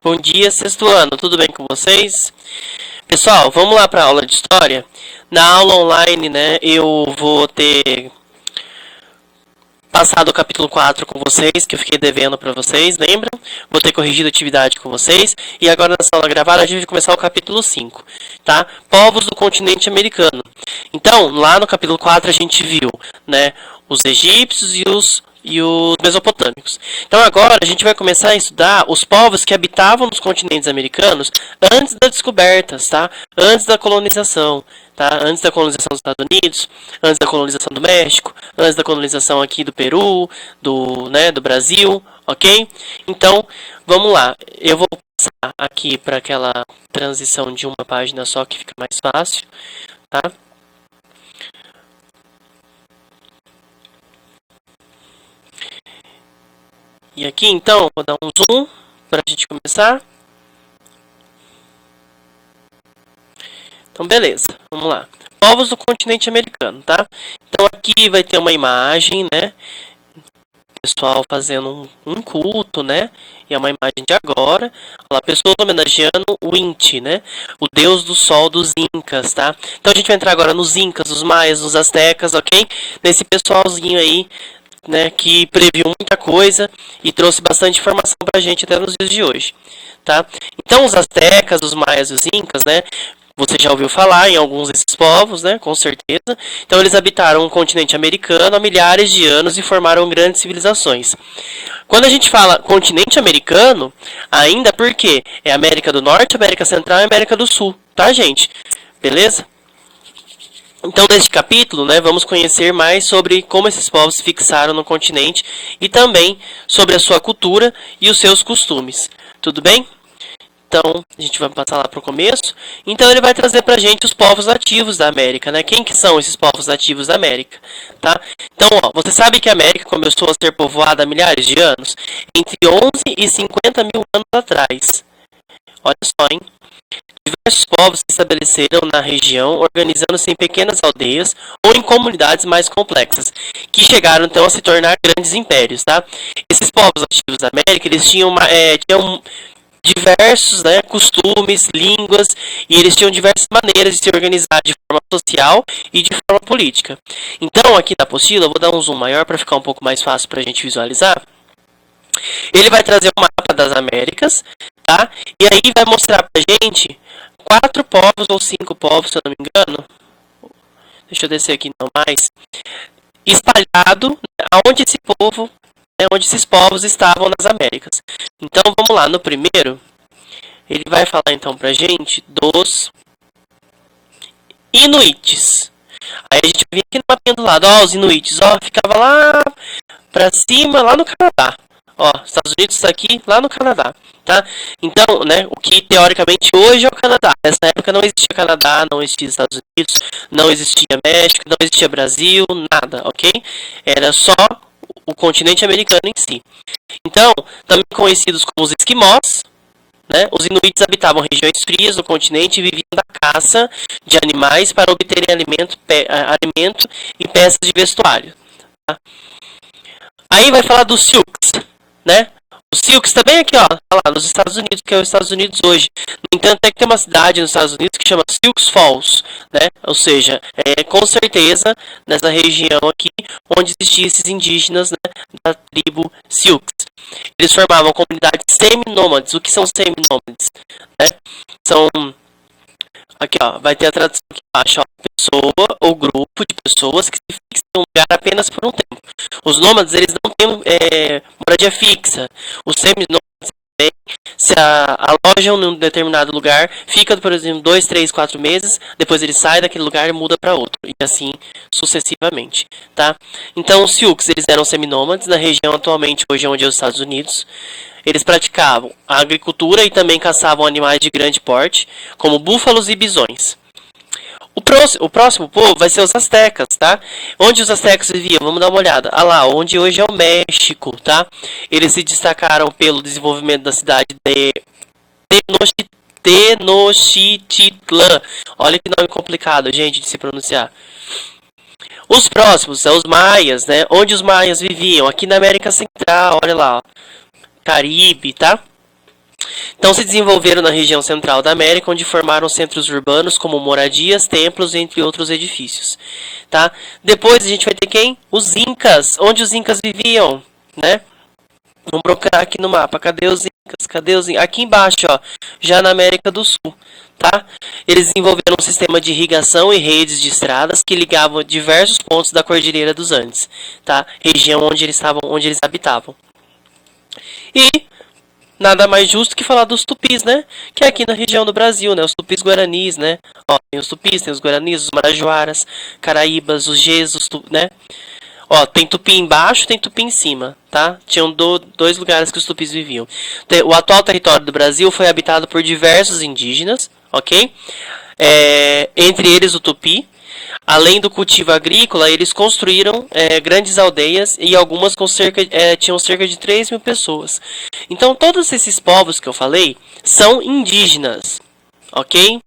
Bom dia, sexto ano, tudo bem com vocês? Pessoal, vamos lá para a aula de história. Na aula online, né, eu vou ter passado o capítulo 4 com vocês, que eu fiquei devendo para vocês, lembram? Vou ter corrigido a atividade com vocês. E agora, nessa aula gravada, a gente vai começar o capítulo 5, tá? Povos do continente americano. Então, lá no capítulo 4 a gente viu, né, os egípcios e os mesopotâmicos. Então agora a gente vai começar a estudar os povos que habitavam nos continentes americanos antes das descobertas, tá? Antes da colonização, tá? Antes da colonização dos Estados Unidos, antes da colonização do México, antes da colonização aqui do Peru, do Brasil, ok? Então, vamos lá. Eu vou passar aqui para aquela transição de uma página só que fica mais fácil, tá? E aqui, então, vou dar um zoom para a gente começar. Então, beleza. Vamos lá. Povos do continente americano, tá? Então, aqui vai ter uma imagem, né? Pessoal fazendo um culto, né? E é uma imagem de agora. Olha lá, pessoas homenageando o Inti, né? O deus do sol dos Incas, tá? Então, a gente vai entrar agora nos Incas, os Maias, os Aztecas, ok? Nesse pessoalzinho aí, né, que previu muita coisa e trouxe bastante informação para a gente até nos dias de hoje, tá? Então, os astecas, os maias e os incas, né, você já ouviu falar em alguns desses povos, né, com certeza. Então, eles habitaram o continente americano há milhares de anos e formaram grandes civilizações. Quando a gente fala continente americano, ainda porque é América do Norte, América Central e América do Sul, tá, gente? Beleza? Então, neste capítulo, né, vamos conhecer mais sobre como esses povos se fixaram no continente e também sobre a sua cultura e os seus costumes. Tudo bem? Então, a gente vai passar lá para o começo. Então, ele vai trazer para a gente os povos nativos da América, né? Quem que são esses povos nativos da América? Tá? Então, ó, você sabe que a América começou a ser povoada há milhares de anos? Entre 11 e 50 mil anos atrás. Olha só, hein? Diversos povos se estabeleceram na região, organizando-se em pequenas aldeias ou em comunidades mais complexas, que chegaram então a se tornar grandes impérios, tá? Esses povos nativos da América, eles tinham diversos, né, costumes, línguas, e eles tinham diversas maneiras de se organizar de forma social e de forma política. Então, aqui na apostila, eu vou dar um zoom maior para ficar um pouco mais fácil para a gente visualizar. Ele vai trazer o mapa das Américas, tá? E aí vai mostrar pra gente 4 povos ou 5 povos, se eu não me engano. Deixa eu descer aqui não mais. Espalhado, né, onde esse povo, né, onde esses povos estavam nas Américas. Então vamos lá, no primeiro, ele vai falar então pra gente dos Inuites. Aí a gente vem aqui no mapinha do lado, ó, os Inuites, ó, ficava lá pra cima, lá no Canadá. Ó, Estados Unidos está aqui, lá no Canadá, tá? Então, né, o que teoricamente hoje é o Canadá. Nessa época não existia Canadá, não existia Estados Unidos, não existia México, não existia Brasil, nada, ok? Era só o continente americano em si. Então, também conhecidos como os Esquimós, né, os Inuites habitavam regiões frias do continente e viviam da caça de animais para obterem alimento e peças de vestuário, tá? Aí vai falar dos Sioux, né? Os Sioux também aqui, ó, tá lá nos Estados Unidos, que é os Estados Unidos hoje. No entanto, é que tem uma cidade nos Estados Unidos que chama Sioux Falls, né? Ou seja, com certeza nessa região aqui onde existiam esses indígenas, né, da tribo Sioux. Eles formavam comunidades seminômades. O que são seminômades? Né? São aqui, ó, vai ter a tradução aqui embaixo, ó, pessoa ou grupo de pessoas que se fixam em um lugar apenas por um tempo. Os nômades, eles não têm moradia fixa. Os seminômades se alojam num determinado lugar, fica, por exemplo, 2, 3, 4 meses, depois ele sai daquele lugar e muda para outro, e assim sucessivamente, tá? Então, os Sioux, eles eram seminômades na região atualmente, hoje onde é os Estados Unidos. Eles praticavam a agricultura e também caçavam animais de grande porte, como búfalos e bisões. O próximo povo vai ser os astecas, tá? Onde os astecas viviam? Vamos dar uma olhada. Ah lá, onde hoje é o México, tá? Eles se destacaram pelo desenvolvimento da cidade de Tenochtitlan. Olha que nome complicado, gente, de se pronunciar. Os próximos são os maias, né? Onde os maias viviam? Aqui na América Central, olha lá, ó. Caribe, tá? Então se desenvolveram na região central da América, onde formaram centros urbanos como moradias, templos, entre outros edifícios. Tá? Depois a gente vai ter quem? Os Incas. Onde os Incas viviam? Né? Vamos procurar aqui no mapa. Cadê os Incas? Cadê os Incas? Aqui embaixo, ó, já na América do Sul. Tá? Eles desenvolveram um sistema de irrigação e redes de estradas que ligavam diversos pontos da Cordilheira dos Andes. Tá? Região onde eles habitavam. E nada mais justo que falar dos tupis, né? Que é aqui na região do Brasil, né? Os tupis guaranis, né? Ó, tem os tupis, tem os guaranis, os marajoaras, caraíbas, os gesos, né? Ó, tem tupi embaixo, tem tupi em cima, tá? Tinham dois lugares que os tupis viviam. O atual território do Brasil foi habitado por diversos indígenas, ok? Entre eles o tupi. Além do cultivo agrícola, eles construíram grandes aldeias e algumas tinham cerca de 3 mil pessoas. Então, todos esses povos que eu falei são indígenas, ok?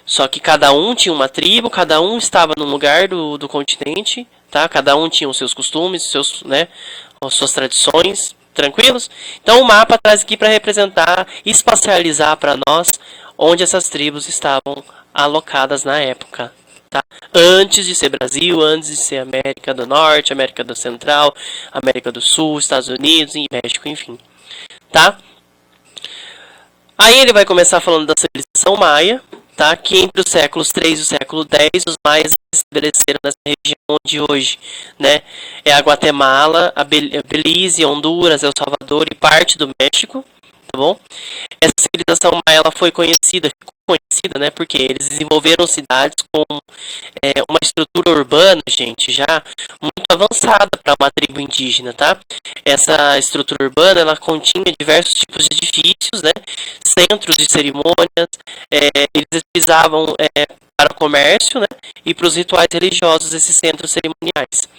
Só que cada um tinha uma tribo, cada um estava num lugar do continente, tá? Cada um tinha os seus costumes, as suas tradições, tranquilos? Então, o mapa traz aqui para representar, espacializar para nós onde essas tribos estavam alocadas na época. Tá? Antes de ser Brasil, antes de ser América do Norte, América do Central, América do Sul, Estados Unidos e México, enfim. Tá? Aí ele vai começar falando da civilização maia, tá? Que entre os séculos 3 e o século 10, os maias se estabeleceram nessa região de hoje, né? É a Guatemala, a Belize, Honduras, El Salvador e parte do México, tá bom? Essa civilização maia ela foi conhecida, né? Porque eles desenvolveram cidades com uma estrutura urbana, gente, já muito avançada para uma tribo indígena, tá? Essa estrutura urbana, ela continha diversos tipos de edifícios, né? Centros de cerimônias, eles utilizavam para o comércio, né? E para os rituais religiosos esses centros cerimoniais.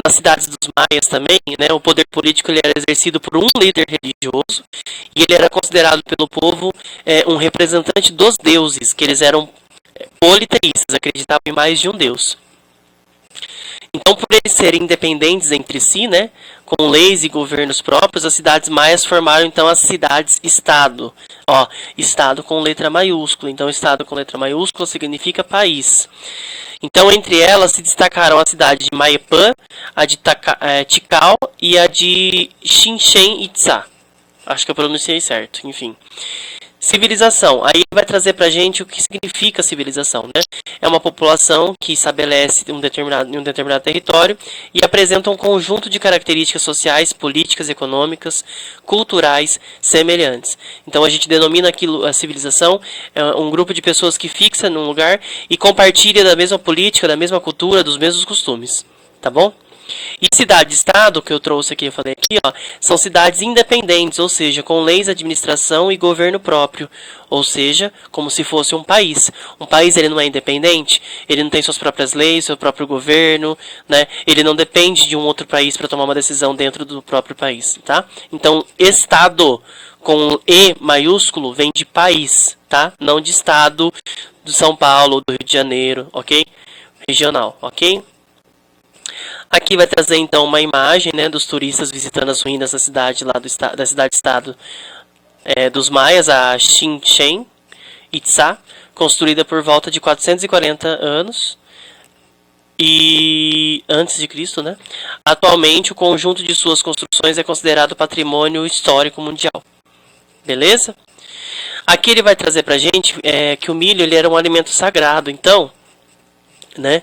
Nas cidades dos maias também, né, o poder político ele era exercido por um líder religioso e ele era considerado pelo povo um representante dos deuses, que eles eram politeístas, acreditavam em mais de um deus. Então, por eles serem independentes entre si, né, com leis e governos próprios, as cidades maias formaram então as cidades-estado. Ó, estado com letra maiúscula. Então, estado com letra maiúscula significa país. Então, entre elas se destacaram a cidade de Maipã, a de Tikal e a de Chichen Itzá. Acho que eu pronunciei certo, enfim. Civilização. Aí vai trazer pra gente o que significa civilização, né? É uma população que estabelece em um determinado território e apresenta um conjunto de características sociais, políticas, econômicas, culturais semelhantes. Então a gente denomina aquilo a civilização um grupo de pessoas que fixa num lugar e compartilha da mesma política, da mesma cultura, dos mesmos costumes, tá bom? E cidade-estado, que eu trouxe aqui, eu falei aqui, ó, são cidades independentes, ou seja, com leis, administração e governo próprio, ou seja, como se fosse um país. Um país ele não é independente, ele não tem suas próprias leis, seu próprio governo, né? Ele não depende de um outro país para tomar uma decisão dentro do próprio país, tá? Então, estado com E maiúsculo vem de país, tá? Não de estado do São Paulo, do Rio de Janeiro, ok? Regional, ok? Aqui vai trazer então uma imagem, né, dos turistas visitando as ruínas da cidade lá da cidade-estado dos maias, a Chichen Itzá, construída por volta de 440 anos e antes de Cristo, né? Atualmente o conjunto de suas construções é considerado patrimônio histórico mundial. Beleza? Aqui ele vai trazer pra gente que o milho ele era um alimento sagrado, então, né?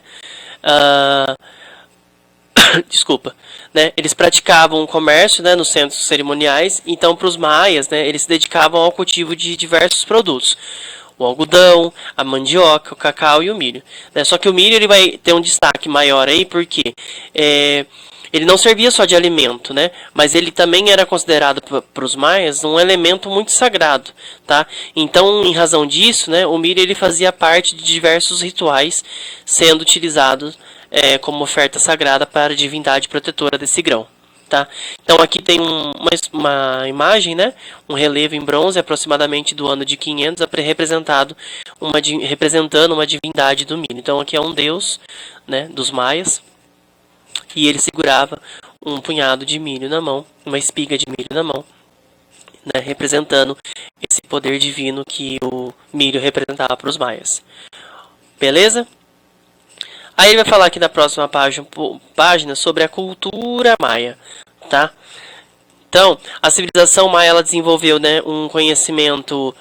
Desculpa, né? Eles praticavam o comércio, né, nos centros cerimoniais. Então, para os maias, né, eles se dedicavam ao cultivo de diversos produtos: o algodão, a mandioca, o cacau e o milho. Né? Só que o milho ele vai ter um destaque maior aí, porque ele não servia só de alimento, né? Mas ele também era considerado para os maias um elemento muito sagrado, tá? Então, em razão disso, né, o milho ele fazia parte de diversos rituais, sendo utilizado como oferta sagrada para a divindade protetora desse grão. Tá? Então aqui tem uma imagem, né? Um relevo em bronze aproximadamente do ano de 500 representando uma divindade do milho. Então aqui é um deus, né, dos maias e ele segurava um punhado de milho na mão, uma espiga de milho na mão, né, representando esse poder divino que o milho representava para os maias. Beleza? Aí ele vai falar aqui na próxima página sobre a cultura maia, tá? Então, a civilização maia ela desenvolveu, né, um conhecimento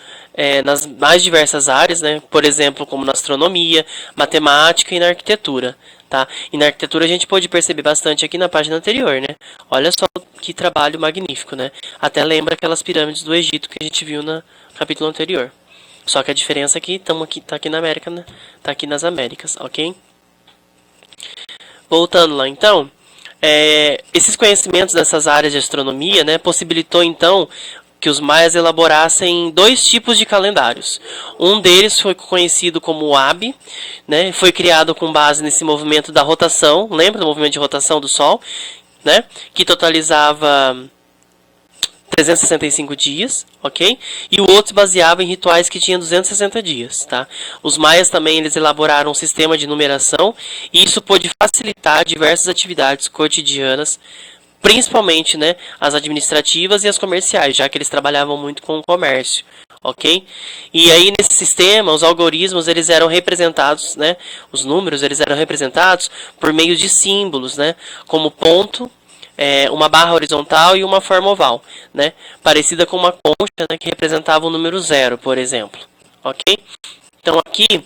nas mais diversas áreas, né? Por exemplo, como na astronomia, matemática e na arquitetura. Tá? E na arquitetura a gente pôde perceber bastante aqui na página anterior, né? Olha só que trabalho magnífico, né? Até lembra aquelas pirâmides do Egito que a gente viu no capítulo anterior. Só que a diferença é que tá aqui na América, né? Tá aqui nas Américas, ok? Voltando lá, então, esses conhecimentos dessas áreas de astronomia, né, possibilitou então que os maias elaborassem 2 tipos de calendários. Um deles foi conhecido como o Abi, né? Foi criado com base nesse movimento da rotação, lembra do movimento de rotação do Sol, né? Que totalizava 365 dias, ok? E o outro se baseava em rituais que tinham 260 dias, tá? Os maias também eles elaboraram um sistema de numeração e isso pôde facilitar diversas atividades cotidianas, principalmente, né, as administrativas e as comerciais, já que eles trabalhavam muito com o comércio, ok? E aí nesse sistema, os algoritmos eles eram representados, né, os números eles eram representados por meio de símbolos, né, como ponto, uma barra horizontal e uma forma oval, né, parecida com uma concha, né, que representava o número 0, por exemplo, ok? Então aqui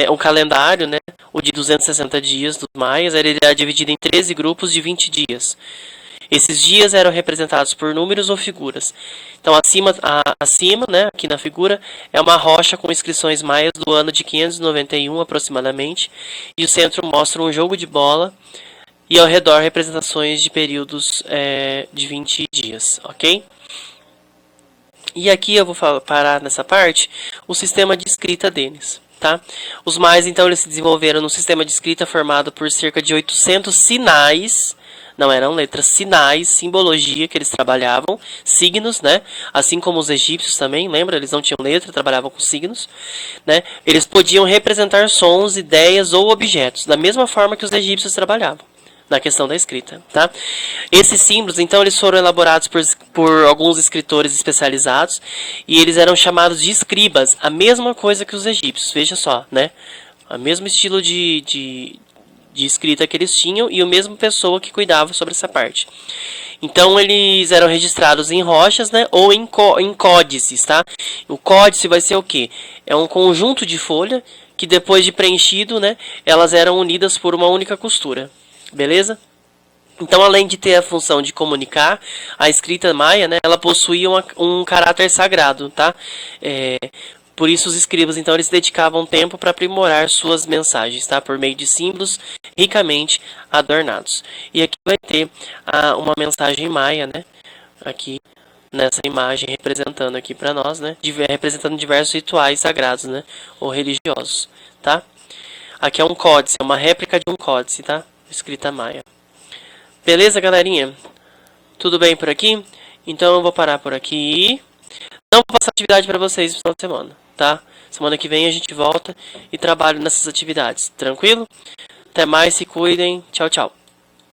o calendário, né, o de 260 dias dos maias, ele era dividido em 13 grupos de 20 dias. Esses dias eram representados por números ou figuras. Então acima, né, aqui na figura, é uma rocha com inscrições maias do ano de 591 aproximadamente, e o centro mostra um jogo de bola e ao redor representações de períodos de 20 dias, ok? E aqui eu vou parar nessa parte o sistema de escrita deles. Tá? Os maias, então, eles se desenvolveram num sistema de escrita formado por cerca de 800 sinais, não eram letras, sinais, simbologia que eles trabalhavam, signos, né? Assim como os egípcios também, lembra? Eles não tinham letra, trabalhavam com signos, né? Eles podiam representar sons, ideias ou objetos, da mesma forma que os egípcios trabalhavam na questão da escrita, tá? Esses símbolos, então, eles foram elaborados por alguns escritores especializados e eles eram chamados de escribas, a mesma coisa que os egípcios, veja só, né? O mesmo estilo de escrita que eles tinham e a mesma pessoa que cuidava sobre essa parte. Então, eles eram registrados em rochas, né? Ou em códices, tá? O códice vai ser o quê? É um conjunto de folha que depois de preenchido, né? Elas eram unidas por uma única costura. Beleza? Então, além de ter a função de comunicar, a escrita maia, né, ela possuía um caráter sagrado, tá? Por isso os escribas, então, eles dedicavam tempo para aprimorar suas mensagens, tá? Por meio de símbolos ricamente adornados. E aqui vai ter uma mensagem maia, né? Aqui nessa imagem representando aqui para nós, né? Representando diversos rituais sagrados, né? Ou religiosos, tá? Aqui é um códice, é uma réplica de um códice, tá? Escrita maia. Beleza, galerinha? Tudo bem por aqui? Então eu vou parar por aqui. Não vou passar atividade para vocês no final de semana, tá? Semana que vem a gente volta e trabalho nessas atividades. Tranquilo? Até mais, se cuidem. Tchau, tchau.